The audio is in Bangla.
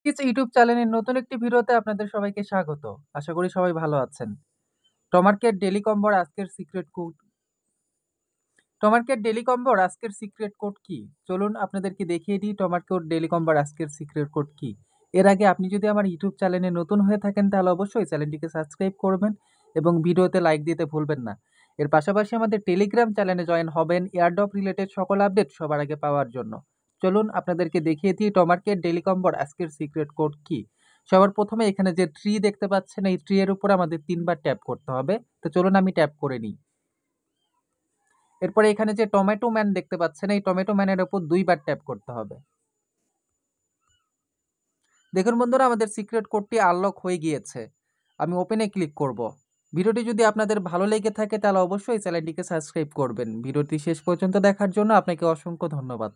কিডস ইউটিউব চ্যানেলের নতুন একটি ভিডিওতে আপনাদের সবাইকে স্বাগত। আশা করি সবাই ভালো আছেন। টমার্কেট ডেইলি কম্বোর আজকের সিক্রেট কোড কি? চলুন আপনাদেরকে দেখিয়ে দিই টমার্কেট ডেইলি কম্বোর আজকের সিক্রেট কোড কি। এর আগে আপনি যদি আমার ইউটিউব চ্যানেলে নতুন হয়ে থাকেন তাহলে অবশ্যই চ্যানেলটিকে সাবস্ক্রাইব করবেন এবং ভিডিওতে লাইক দিতে ভুলবেন না। এর পাশাপাশি আমাদের টেলিগ্রাম চ্যানেলে জয়েন হবেন এয়ারড্রপ রিলেটেড সকল আপডেট সবার আগে পাওয়ার জন্য। চলুন আপনাদেরকে দেখিয়ে দিই টমার্কেট ডেইলি কম্বোর আজকের সিক্রেট কোড কি। সবার প্রথমে এখানে যে ট্রি দেখতে পাচ্ছেন এই ট্রি এর উপর আমাদের 3বার ট্যাপ করতে হবে। তো চলুন আমি ট্যাপ করে নিই। এরপরে এখানে যে টমেটো ম্যান দেখতে পাচ্ছেন এই টমেটো ম্যানের উপর 2বার ট্যাপ করতে হবে। দেখুন বন্ধুরা, আমাদের সিক্রেট কোডটি আনলক হয়ে গিয়েছে। আমি ওপেনে ক্লিক করব। ভিডিওটি যদি আপনাদের ভালো লেগে থাকে তাহলে অবশ্যই চ্যানেলটিকে সাবস্ক্রাইব করবেন। ভিডিওটি শেষ পর্যন্ত দেখার জন্য আপনাকে অসংখ্য ধন্যবাদ।